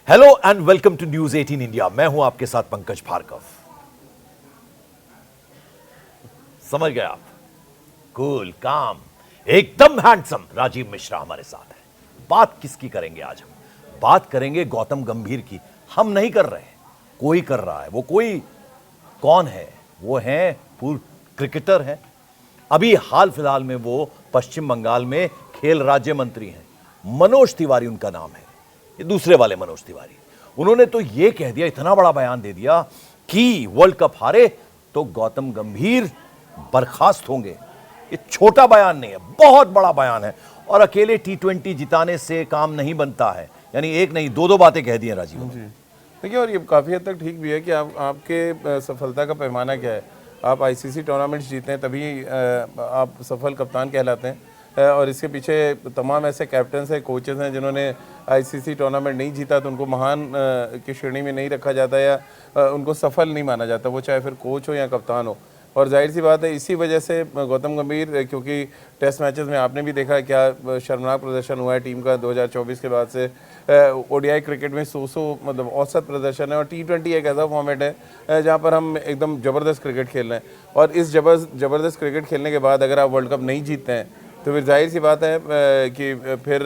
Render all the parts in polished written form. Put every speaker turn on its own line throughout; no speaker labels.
Hello and welcome to news 18 India. मैं हूं आपके साथ पंकज भार्गव। समझ गए आप? कूल, काम, एकदम हैंडसम राजीव मिश्रा हमारे साथ है। बात किसकी करेंगे आज हम? बात करेंगे गौतम गंभीर की। हम नहीं कर रहे, कोई कर रहा है। वो कोई कौन है? वो है पूर्व क्रिकेटर हैं। अभी हाल फिलहाल में वो पश्चिम बंगाल में खेल राज्य मंत्री हैं। मनोज तिवारी उनका नाम है। ये दूसरे वाले मनोज तिवारी। उन्होंने तो ये कह दिया, इतना बड़ा बयान दे दिया कि वर्ल्ड कप हारे तो गौतम गंभीर बर्खास्त होंगे। ये छोटा बयान नहीं है, बहुत बड़ा बयान है। और अकेले T20 जिताने से काम नहीं बनता है, यानी एक नहीं दो बातें कह दी हैं राजीव जी।
देखिए, और ये काफ़ी हद तक ठीक भी है कि आपके सफलता का पैमाना क्या है। आप ICC टूर्नामेंट्स जीते हैं तभी आप सफल कप्तान कहलाते हैं। और इसके पीछे तमाम ऐसे कैप्टन्स हैं, कोचेस हैं जिन्होंने ICC टूर्नामेंट नहीं जीता तो उनको महान की श्रेणी में नहीं रखा जाता या उनको सफल नहीं माना जाता, वो चाहे फिर कोच हो या कप्तान हो। और जाहिर सी बात है इसी वजह से गौतम गंभीर, क्योंकि टेस्ट मैचेस में आपने भी देखा क्या शर्मनाक प्रदर्शन हुआ है टीम का 2024 के बाद से। ODI क्रिकेट में 100 मतलब औसत प्रदर्शन है। और T20 एक ऐसा फॉर्मेट है जहां पर हम एकदम ज़बरदस्त क्रिकेट खेल रहे हैं। और इस ज़बरदस्त क्रिकेट खेलने के बाद अगर आप वर्ल्ड कप नहीं जीतते हैं तो फिर जाहिर सी बात है कि फिर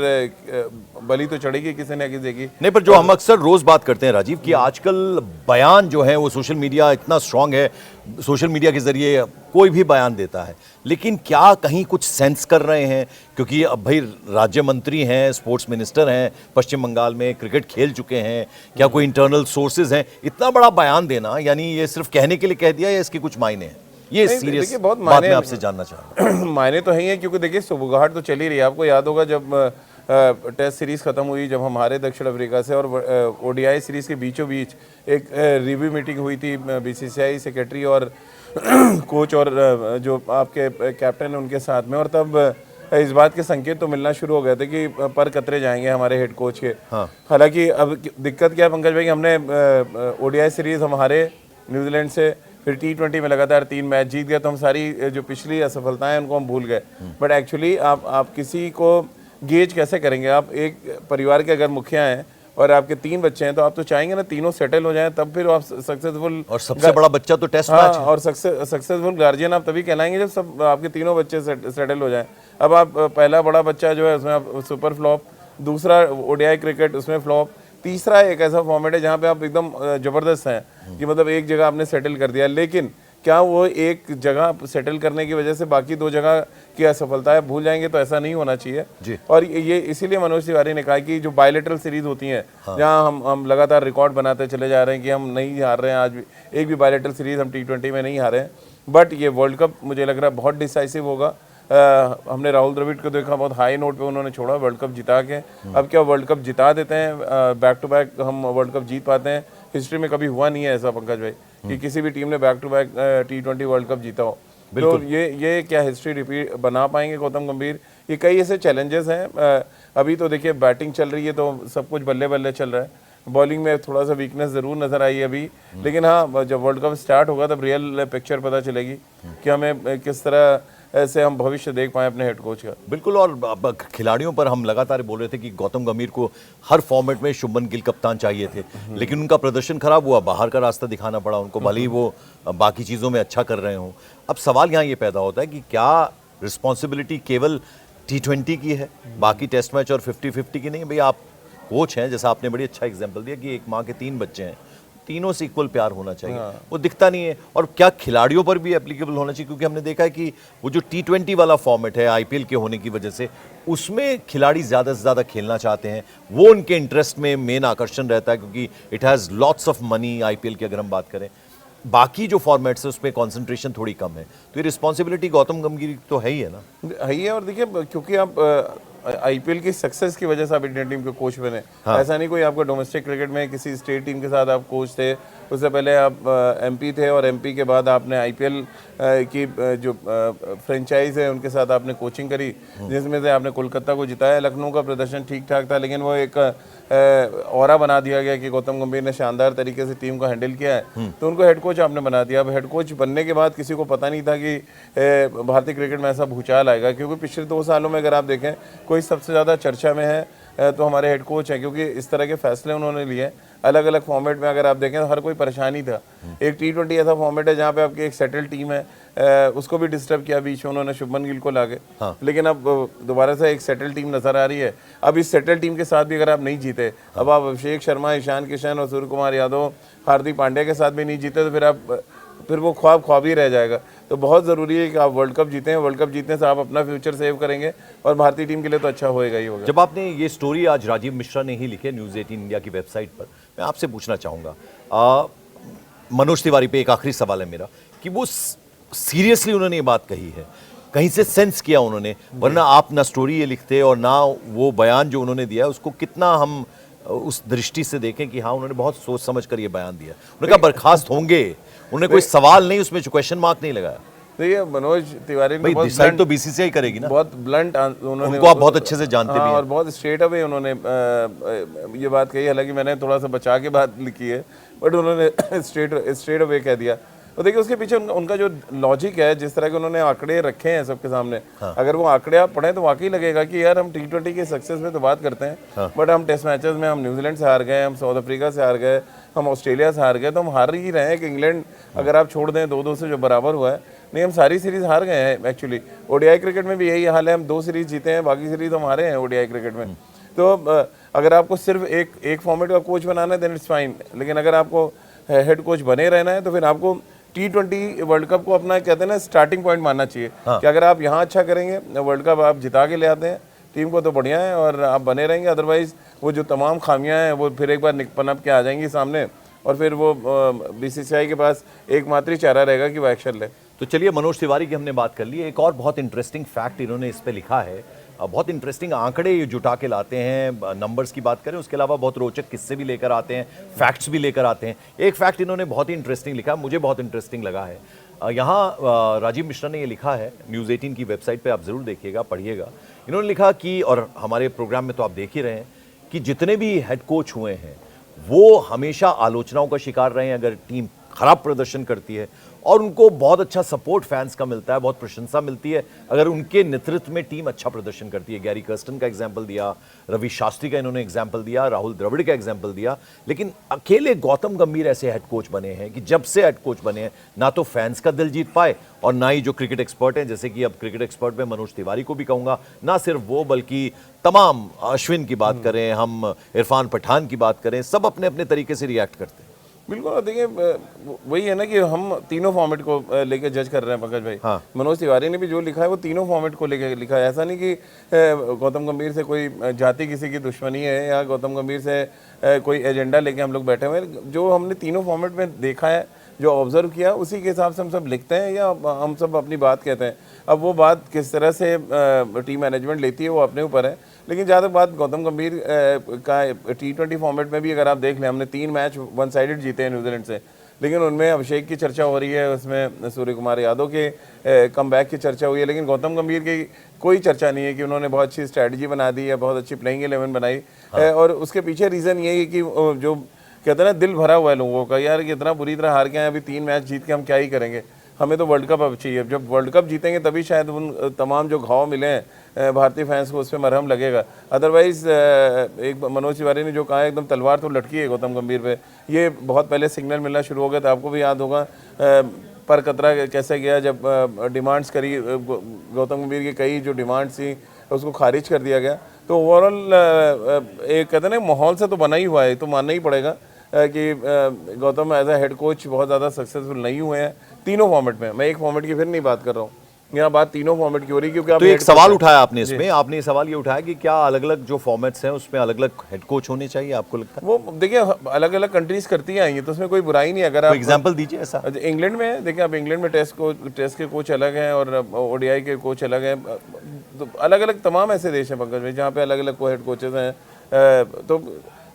बलि तो चढ़ेगी किसी न किसी की।
नहीं, पर जो हम अक्सर रोज बात करते हैं राजीव कि आजकल बयान जो है वो सोशल मीडिया इतना स्ट्रांग है, सोशल मीडिया के जरिए कोई भी बयान देता है। लेकिन क्या कहीं कुछ सेंस कर रहे हैं? क्योंकि अब भाई राज्य मंत्री हैं, स्पोर्ट्स मिनिस्टर हैं, पश्चिम बंगाल में क्रिकेट खेल चुके हैं। क्या कोई इंटरनल सोर्सेज हैं? इतना बड़ा बयान देना, यानी ये सिर्फ कहने के लिए कह दिया या इसके कुछ मायने हैं? ये सीरियस
बहुत
बात मैं आपसे जानना चाह रहा हूँ।
मायने तो है, क्योंकि देखिए सुबुगाहट तो चल ही रही है। आपको याद होगा जब टेस्ट सीरीज खत्म हुई, जब हम हारे दक्षिण अफ्रीका से, और ODI सीरीज के बीचों बीच एक रिव्यू मीटिंग हुई थी BCCI सेक्रेटरी और कोच और जो आपके कैप्टन उनके साथ में। और तब इस बात के संकेत तो मिलना शुरू हो गए थे कि पर कतरे जाएंगे हमारे हेड कोच के। हालांकि अब दिक्कत क्या है पंकज भाई, हमने ODI सीरीज हम हारे न्यूजीलैंड से, फिर T20 में लगातार 3 मैच जीत गए, तो हम सारी जो पिछली असफलताएं उनको हम भूल गए। बट एक्चुअली आप किसी को गेज कैसे करेंगे? आप एक परिवार के अगर मुखिया हैं और आपके 3 बच्चे हैं तो आप तो चाहेंगे ना तीनों सेटल हो जाएं, तब फिर आप सक्सेसफुल।
और सबसे बड़ा बच्चा तो टेस्ट मैच है।
और सक्सेसफुल गार्जियन आप तभी कहलाएंगे जब सब आपके तीनों बच्चे सेटल हो जाएं। अब आप पहला बड़ा बच्चा जो है उसमें आप सुपर फ्लॉप, दूसरा ODI क्रिकेट उसमें फ्लॉप, तीसरा एक ऐसा फॉर्मेट है जहाँ पे आप एकदम ज़बरदस्त हैं कि मतलब एक जगह आपने सेटल कर दिया। लेकिन क्या वो एक जगह सेटल करने की वजह से बाकी 2 जगह की असफलताएं भूल जाएंगे? तो ऐसा नहीं होना चाहिए। और ये इसीलिए मनोज तिवारी ने कहा कि जो बायलेटरल सीरीज होती हैं, जहाँ हम लगातार रिकॉर्ड बनाते चले जा रहे हैं कि हम नहीं हार रहे हैं, आज भी एक भी बायलेटरल सीरीज हम T20 में नहीं हारे हैं। बट ये वर्ल्ड कप मुझे लग रहा है बहुत डिसाइसिव होगा। हमने राहुल द्रविड़ को देखा, बहुत हाई नोट पे उन्होंने छोड़ा वर्ल्ड कप जिता के। अब क्या वर्ल्ड कप जिता देते हैं, बैक टू बैक हम वर्ल्ड कप जीत पाते हैं? हिस्ट्री में कभी हुआ नहीं है ऐसा पंकज भाई कि किसी भी टीम ने back to back T20 world cup जीता हो। तो ये क्या हिस्ट्री रिपीट बना पाएंगे गौतम गंभीर? ये कई ऐसे चैलेंजेस हैं। अभी तो देखिए बैटिंग चल रही है तो सब कुछ बल्ले बल्ले चल रहा है। बॉलिंग में थोड़ा सा वीकनेस ज़रूर नज़र आई अभी, लेकिन हाँ जब वर्ल्ड कप स्टार्ट होगा तब रियल पिक्चर पता चलेगी कि हमें किस तरह ऐसे हम भविष्य देख पाए अपने हेड कोच का।
बिल्कुल। और खिलाड़ियों पर हम लगातार बोल रहे थे कि गौतम गंभीर को हर फॉर्मेट में शुभमन गिल कप्तान चाहिए थे, लेकिन उनका प्रदर्शन खराब हुआ, बाहर का रास्ता दिखाना पड़ा उनको, भले ही वो बाकी चीज़ों में अच्छा कर रहे हों। अब सवाल यहाँ ये पैदा होता है कि क्या रिस्पॉन्सिबिलिटी केवल T20 की है, बाकी टेस्ट मैच और 50-50 की नहीं? भाई आप कोच हैं, जैसा आपने बड़ी अच्छा एग्जाम्पल दिया कि एक माँ के 3 बच्चे हैं, तीनों से इक्वल प्यार होना चाहिए। वो दिखता नहीं है। और क्या खिलाड़ियों पर भी एप्लीकेबल होना चाहिए? क्योंकि हमने देखा है कि वो जो T20 वाला फॉर्मेट है IPL के होने की वजह से, उसमें खिलाड़ी ज़्यादा से ज़्यादा खेलना चाहते हैं, वो उनके इंटरेस्ट में मेन आकर्षण रहता है, क्योंकि it has lots of money. IPL की अगर हम बात करें, बाकी जो फॉर्मेट्स है उसमें कॉन्सेंट्रेशन थोड़ी कम है। तो ये रिस्पॉन्सिबिलिटी गौतम गंभीर तो है ही है ना?
है ही है। और देखिए, क्योंकि आप IPL की सक्सेस की वजह से आप इंडियन टीम के कोच बने। ऐसा नहीं कोई आपको डोमेस्टिक क्रिकेट में किसी स्टेट टीम के साथ आप कोच थे, उससे पहले आप MP थे, और MP के बाद आपने IPL की जो फ्रेंचाइज है उनके साथ आपने कोचिंग करी, जिसमें से आपने कोलकाता को जिताया। लखनऊ का प्रदर्शन ठीक ठाक था, लेकिन वो एक ऑरा बना दिया गया कि गौतम गंभीर ने शानदार तरीके से टीम को हैंडल किया है, तो उनको हेड कोच आपने बना दिया। अब हेड कोच बनने के बाद किसी को पता नहीं था कि भारतीय क्रिकेट में ऐसा भूचाल आएगा, क्योंकि पिछले 2 सालों में अगर आप देखें, कोई सबसे ज़्यादा चर्चा में है तो हमारे हेड कोच हैं, क्योंकि इस तरह के फैसले उन्होंने लिए हैं। अलग अलग फॉर्मेट में अगर आप देखें तो हर कोई परेशानी था। एक T20 ऐसा फॉर्मेट है जहाँ पे आपकी एक सेटल टीम है, उसको भी डिस्टर्ब किया बीच में उन्होंने शुभमन गिल को लाके। लेकिन अब दोबारा से एक सेटल टीम नजर आ रही है। अब इस सेटल टीम के साथ भी अगर आप नहीं जीते, अब आप अभिषेक शर्मा, ईशान किशन और सूर्य कुमार यादव, हार्दिक पांड्या के साथ भी नहीं जीते, तो फिर वो ख्वाब ही रह जाएगा। तो बहुत ज़रूरी है कि आप वर्ल्ड कप जीतें। वर्ल्ड कप जीतने से आप अपना फ्यूचर सेव करेंगे और भारतीय टीम के लिए तो अच्छा होएगा ही होगा।
जब आपने ये स्टोरी आज राजीव मिश्रा ने ही लिखी है न्यूज़ 18 इंडिया की वेबसाइट पर, मैं आपसे पूछना चाहूँगा, मनोज तिवारी पे एक आखिरी सवाल है मेरा कि वो सीरियसली उन्होंने ये बात कही है, कहीं से सेंस किया उन्होंने, वरना आप ना स्टोरी ये लिखते और ना वो बयान जो उन्होंने दिया है उसको कितना हम उस दृष्टि से देखें कि हाँ उन्होंने बहुत सोच समझ कर ये बयान दिया। उन्होंने कहा बर्खास्त होंगे, उन्होंने कोई सवाल नहीं, उसमें क्वेश्चन मार्क नहीं लगाया।
देखिए मनोज तिवारी ने बहुत
डिसाइड तो बीसीसीआई करेगी ना,
बहुत ब्लंट उन्होंने,
उनको आप बहुत अच्छे से जानते भी हैं
और बहुत स्ट्रेट अवे उन्होंने ये बात कही। हालांकि मैंने थोड़ा सा बचा के बात लिखी है, बट उन्होंने स्ट्रेट अवे कह दिया। तो देखिए उसके पीछे उनका जो लॉजिक है, जिस तरह के उन्होंने आंकड़े रखे हैं सबके सामने, अगर वो आंकड़े आप पढ़ें तो वाकई लगेगा कि यार हम T20 के सक्सेस में तो बात करते हैं, बट हम टेस्ट मैचेस में हम न्यूजीलैंड से हार गए, हम साउथ अफ्रीका से हार गए, हम ऑस्ट्रेलिया से हार गए, तो हम हार ही रहे हैं कि इंग्लैंड अगर आप छोड़ दें 2-2 से जो बराबर हुआ है, नहीं हम सारी सीरीज हार गए हैं एक्चुअली। ओडीआई क्रिकेट में भी यही हाल है, हम 2 सीरीज जीते हैं, बाकी सीरीज हम हारे हैं ओडीआई क्रिकेट में। तो अगर आपको सिर्फ एक फॉर्मेट का कोच बनाना है देन इट्स फाइन, लेकिन अगर आपको हेड कोच बने रहना है तो फिर आपको T20 वर्ल्ड कप को अपना कहते हैं ना स्टार्टिंग पॉइंट मानना चाहिए। कि अगर आप यहाँ अच्छा करेंगे, वर्ल्ड कप आप जिता के ले आते हैं टीम को, तो बढ़िया है और आप बने रहेंगे। अदरवाइज वो जो तमाम खामियां हैं वो फिर एक बार पनप के आ जाएंगी सामने, और फिर वो बीसीसीआई के पास एकमात्र चारा रहेगा कि वो एक्शन ले।
तो चलिए मनोज तिवारी की हमने बात कर ली। एक और बहुत इंटरेस्टिंग फैक्ट इन्होंने इस पे लिखा है, बहुत इंटरेस्टिंग आंकड़े ये जुटा के लाते हैं, नंबर्स की बात करें उसके अलावा बहुत रोचक किस्से भी लेकर आते हैं, फैक्ट्स भी लेकर आते हैं। एक फैक्ट इन्होंने बहुत ही इंटरेस्टिंग लिखा, मुझे बहुत इंटरेस्टिंग लगा है। यहाँ राजीव मिश्रा ने ये लिखा है, न्यूज़ 18 की वेबसाइट पे आप ज़रूर देखिएगा, पढ़िएगा। इन्होंने लिखा कि, और हमारे प्रोग्राम में तो आप देख ही रहे हैं कि जितने भी हेड कोच हुए हैं वो हमेशा आलोचनाओं का शिकार रहे हैं अगर टीम खराब प्रदर्शन करती है, और उनको बहुत अच्छा सपोर्ट फैंस का मिलता है, बहुत प्रशंसा मिलती है अगर उनके नेतृत्व में टीम अच्छा प्रदर्शन करती है। गैरी कर्स्टन का एग्जाम्पल दिया, रवि शास्त्री का इन्होंने एग्जाम्पल दिया, राहुल द्रविड़ का एग्जाम्पल दिया, लेकिन अकेले गौतम गंभीर ऐसे हेड कोच बने हैं कि जब से हेड कोच बने हैं ना तो फैंस का दिल जीत पाए, और ना ही जो क्रिकेट एक्सपर्ट हैं, जैसे कि अब क्रिकेट एक्सपर्ट में मनोज तिवारी को भी कहूंगा, ना सिर्फ वो बल्कि तमाम, अश्विन की बात करें, हम इरफान पठान की बात करें, सब अपने अपने तरीके से रिएक्ट करते हैं।
बिल्कुल, देखिए वही है ना कि हम तीनों फॉर्मेट को लेके जज कर रहे हैं पंकज भाई।
हाँ।
मनोज तिवारी ने भी जो लिखा है वो तीनों फॉर्मेट को लेके लिखा है। ऐसा नहीं कि गौतम गंभीर से कोई जाति किसी की दुश्मनी है या गौतम गंभीर से कोई एजेंडा लेके हम लोग बैठे हुए हैं। जो हमने तीनों फॉर्मेट में देखा है, जो ऑब्जर्व किया, उसी के हिसाब से हम सब लिखते हैं या हम सब अपनी बात कहते हैं। अब वो बात किस तरह से टीम मैनेजमेंट लेती है वो अपने ऊपर है, लेकिन जहाँ तक बात गौतम गंभीर का T20 फॉर्मेट में भी अगर आप देख लें, हमने 3 मैच वन साइडेड जीते हैं न्यूजीलैंड से, लेकिन उनमें अभिषेक की चर्चा हो रही है, उसमें सूर्य कुमार यादव के कमबैक की चर्चा हुई है, लेकिन गौतम गंभीर की कोई चर्चा नहीं है कि उन्होंने बहुत अच्छी स्ट्रैटेजी बना दी या बहुत अच्छी प्लेइंग 11 बनाई। और उसके पीछे रीज़न ये है कि जो कहते हैं ना दिल भरा हुआ है लोगों का, यार इतना बुरी तरह हार के आए, अभी 3 मैच जीत के हम क्या ही करेंगे, हमें तो वर्ल्ड कप अब चाहिए। जब वर्ल्ड कप जीतेंगे तभी शायद उन तमाम जो घाव मिले हैं भारतीय फैंस को उस पर मरहम लगेगा। अदरवाइज एक मनोज तिवारी ने जो कहा एकदम तलवार तो लटकी है गौतम गंभीर पे, ये बहुत पहले सिग्नल मिलना शुरू हो गया था। आपको भी याद होगा पर कतरा कैसे गया जब डिमांड्स करी, गौतम गंभीर की कई जो डिमांड्स थी उसको खारिज कर दिया गया। तो ओवरऑल एक कहते हैं ना माहौल से तो बना ही हुआ है, तो मानना ही पड़ेगा कि Gautam as a head coach बहुत ज़्यादा सक्सेसफुल नहीं हुए हैं तीनों फॉर्मेट में। मैं एक फॉर्मेट की फिर नहीं बात कर रहा हूँ, यहाँ बात तीनों फॉर्मेट की हो रही है, क्योंकि
तो एक सवाल उठाया आपने इसमें, आपने ये सवाल ये उठाया कि क्या अलग अलग जो फॉर्मेट्स हैं उसमें अलग अलग हेड कोच होने चाहिए, आपको लगता है?
वो देखिए अलग अलग कंट्रीज करती हैं ये, तो उसमें कोई बुराई नहीं है। अगर आप
एग्जांपल दीजिए ऐसा।
इंग्लैंड में देखिए, आप इंग्लैंड में टेस्ट के कोच अलग हैं और ओडीआई के कोच अलग हैं, तो अलग अलग तमाम ऐसे देश हैं पंकज भाई जहाँ पे अलग अलग हेड कोचेज हैं। तो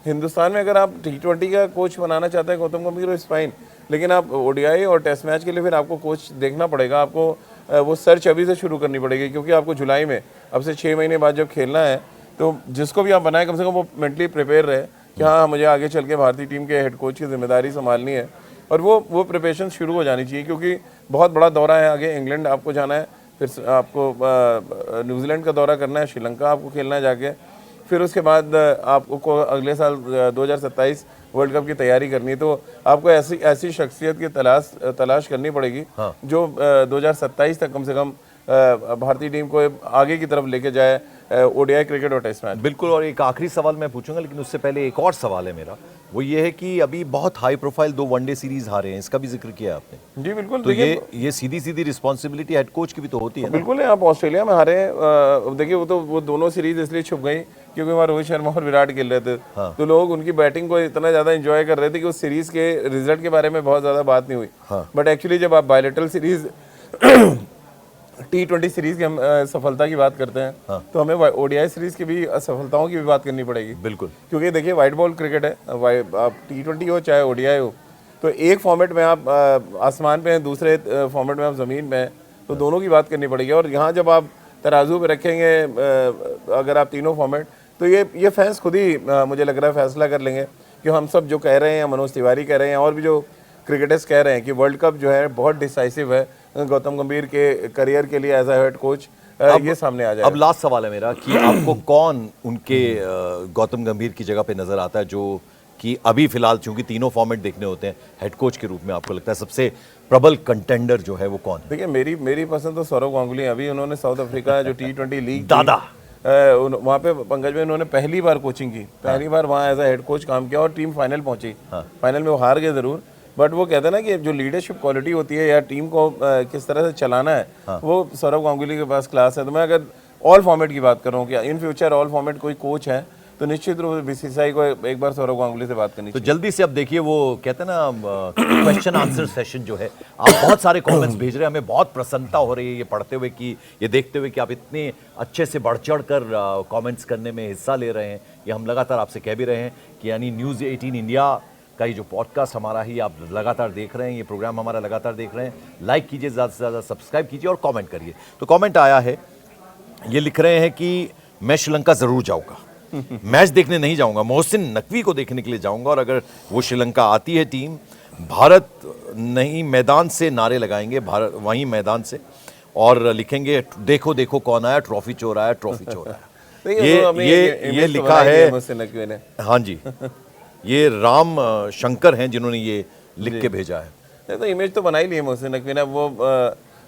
हिंदुस्तान में अगर आप T20 का कोच बनाना चाहते हैं गौतम गंभीर, इज फाइन, लेकिन आप ओडीआई और टेस्ट मैच के लिए फिर आपको कोच देखना पड़ेगा। आपको वो सर्च अभी से शुरू करनी पड़ेगी, क्योंकि आपको जुलाई में अब से 6 महीने बाद जब खेलना है, तो जिसको भी आप बनाए कम से कम वो मेंटली प्रिपेयर रहे कि हाँ मुझे आगे चल के भारतीय टीम के हेड कोच की जिम्मेदारी संभालनी है, और वो प्रिपरेशन शुरू हो जानी चाहिए, क्योंकि बहुत बड़ा दौरा है आगे। इंग्लैंड आपको जाना है, फिर आपको न्यूजीलैंड का दौरा करना है, श्रीलंका आपको खेलना है जाके, फिर उसके बाद आपको अगले साल 2027 वर्ल्ड कप की तैयारी करनी है, तो आपको ऐसी शख्सियत की तलाश करनी पड़ेगी जो 2027 तक कम से कम भारतीय टीम को आगे की तरफ लेके जाए ओडीआई क्रिकेट और टेस्ट मैच।
बिल्कुल। और एक आखिरी सवाल मैं पूछूंगा, लेकिन उससे पहले एक और सवाल है मेरा, वो ये है कि अभी बहुत हाई प्रोफाइल 2 वनडे सीरीज हारे हैं, इसका भी जिक्र किया आपने।
जी बिल्कुल।
तो ये सीधी सीधी रिस्पॉन्सिबिलिटी हेड कोच की भी तो होती है ना?
बिल्कुल है। आप ऑस्ट्रेलिया में हारे हैं, देखिए वो दोनों सीरीज इसलिए छुप गई क्योंकि वहाँ रोहित शर्मा और विराट खेल रहे थे। तो लोग उनकी बैटिंग को इतना ज्यादा एंजॉय कर रहे थे कि उस सीरीज के रिजल्ट के बारे में बहुत ज्यादा बात नहीं हुई। बट एक्चुअली जब आप बायलेटरल सीरीज T20 सीरीज की हम सफलता की बात करते हैं, तो हमें ओडीआई सीरीज की भी सफलताओं की भी बात करनी पड़ेगी।
बिल्कुल।
क्योंकि देखिए वाइट बॉल क्रिकेट है, आप T20 हो चाहे ओडीआई हो, तो एक फॉर्मेट में आप आसमान पे हैं, दूसरे फॉर्मेट में आप ज़मीन पे हैं, तो दोनों की बात करनी पड़ेगी। और यहाँ जब आप तराजू पे रखेंगे अगर आप तीनों फॉर्मेट, तो ये फैंस खुद ही मुझे लग रहा है फैसला कर लेंगे कि हम सब जो कह रहे हैं, मनोज तिवारी कह रहे हैं और भी जो क्रिकेटर्स कह रहे हैं कि वर्ल्ड कप जो है बहुत डिसाइसिव है गौतम गंभीर के करियर के लिए एज अ हेड कोच, ये सामने आ जाए।
अब लास्ट सवाल है मेरा कि आपको कौन उनके गौतम गंभीर की जगह पे नजर आता है, जो कि अभी फिलहाल चूंकि तीनों फॉर्मेट देखने होते हैं, हेड कोच के रूप में आपको लगता है सबसे प्रबल कंटेंडर जो है वो कौन है?
देखिए मेरी पसंद तो सौरव गांगुली है। अभी उन्होंने साउथ अफ्रीका जो T20 लीग
दादा
वहाँ पे पंकज में उन्होंने पहली बार कोचिंग की, पहली बार वहाँ एज अ हेड कोच काम किया और टीम फाइनल पहुंची। फाइनल में वो हार गए जरूर, बट वो कहते हैं ना कि जो लीडरशिप क्वालिटी होती है या टीम को किस तरह से चलाना है, वो सौरव गांगुली के पास क्लास है। तो मैं अगर ऑल फॉर्मेट की बात करूँ कि इन फ्यूचर ऑल फॉर्मेट कोई कोच है, तो निश्चित रूप से बीसीसीआई को एक बार सौरव गांगुली से बात करनी
तो जल्दी से अब देखिए वो कहते हैं ना क्वेश्चन आंसर सेशन जो है, आप बहुत सारे कमेंट्स भेज रहे हैं, हमें बहुत प्रसन्नता हो रही है ये पढ़ते हुए कि ये देखते हुए कि आप इतने अच्छे से बढ़ चढ़ कर कमेंट्स करने में हिस्सा ले रहे हैं। ये हम लगातार आपसे कह भी रहे हैं कि यानी न्यूज़ 18 इंडिया का ये जो पॉडकास्ट हमारा ही आप लगातार देख रहे हैं, ये प्रोग्राम हमारा लगातार देख रहे हैं, लाइक कीजिए, ज़्यादा से ज़्यादा सब्सक्राइब कीजिए और कमेंट करिए। तो कमेंट आया है, ये लिख रहे हैं कि मैं श्रीलंका ज़रूर जाऊँगा, मैच देखने नहीं जाऊंगा, मोहसिन नकवी को देखने के लिए जाऊंगा, और अगर वो श्रीलंका आती है टीम, भारत नहीं मैदान से नारे लगाएंगे, भारत वहीं मैदान से, और लिखेंगे देखो देखो कौन आया, ट्रॉफी चोर आया, ट्रॉफी चोर आया। ये लिखा है
मोहसिन नकवी ने।
हाँ जी, ये राम शंकर हैं जिन्होंने ये लिख के भेजा है।
तो इमेज तो बना ही ली है मोहसिन नकवी ने।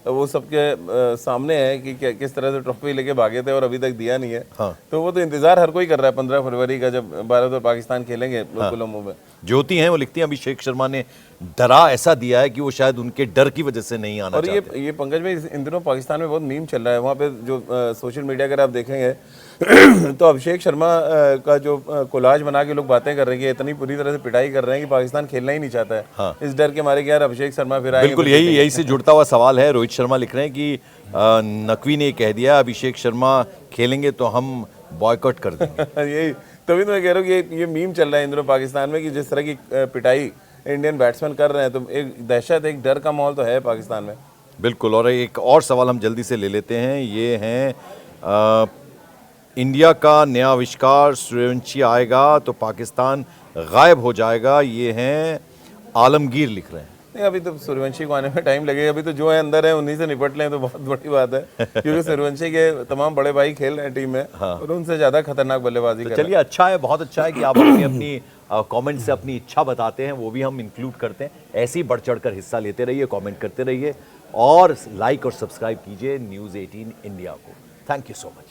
वो सबके सामने है कि किस तरह से ट्रॉफी लेके भागे थे और अभी तक दिया नहीं है। तो वो तो इंतजार हर कोई कर रहा है 15 फरवरी का, जब भारत और पाकिस्तान खेलेंगे कोलंबो में।
ज्योति हैं वो लिखती हैं अभिषेक शर्मा ने डरा ऐसा दिया है कि वो शायद उनके डर की वजह से नहीं आना चाहते।
और ये पंकज में इन दिनों पाकिस्तान में बहुत मीम चल रहा है, वहाँ पे जो सोशल मीडिया अगर आप देखेंगे तो अभिषेक शर्मा का जो कोलाज बना के लोग बातें कर रहे हैं कि इतनी पूरी तरह से पिटाई कर रहे हैं कि पाकिस्तान खेलना ही नहीं चाहता है, इस डर के मारे कि यार अभिषेक शर्मा फिर आएंगे।
बिल्कुल यही से जुड़ता हुआ सवाल है। रोहित शर्मा लिख रहे हैं कि नकवी ने कह दिया अभिषेक शर्मा खेलेंगे तो हम बॉयकॉट कर देंगे।
यही तभी तो मैं कह रहा हूँ कि ये मीम चल रहा है इन दिनों पाकिस्तान में कि जिस तरह की पिटाई इंडियन बैट्समैन कर रहे हैं, तो एक दहशत, एक डर का माहौल तो है पाकिस्तान में।
बिल्कुल। और एक और सवाल हम जल्दी से ले लेते हैं, ये हैं इंडिया का नया आविष्कार सूर्यवंशी आएगा तो पाकिस्तान गायब हो जाएगा, ये हैं आलमगीर लिख रहे हैं।
नहीं, अभी तो सूर्यवंशी को आने में टाइम लगेगा, अभी तो जो है अंदर है उन्हीं से निपट लें तो बहुत बड़ी बात है। क्योंकि सूर्यवंशी के तमाम बड़े भाई खेल रहे हैं टीम में और उनसे ज्यादा खतरनाक बल्लेबाजी कर रहे हैं।
चलिए अच्छा है, बहुत अच्छा है कि आप अपनी कमेंट से अपनी इच्छा बताते हैं, वो भी हम इंक्लूड करते हैं। ऐसे ही बढ़ चढ़ कर हिस्सा लेते रहिए, कमेंट करते रहिए और लाइक और सब्सक्राइब कीजिए न्यूज़ 18 इंडिया को। Thank you so much.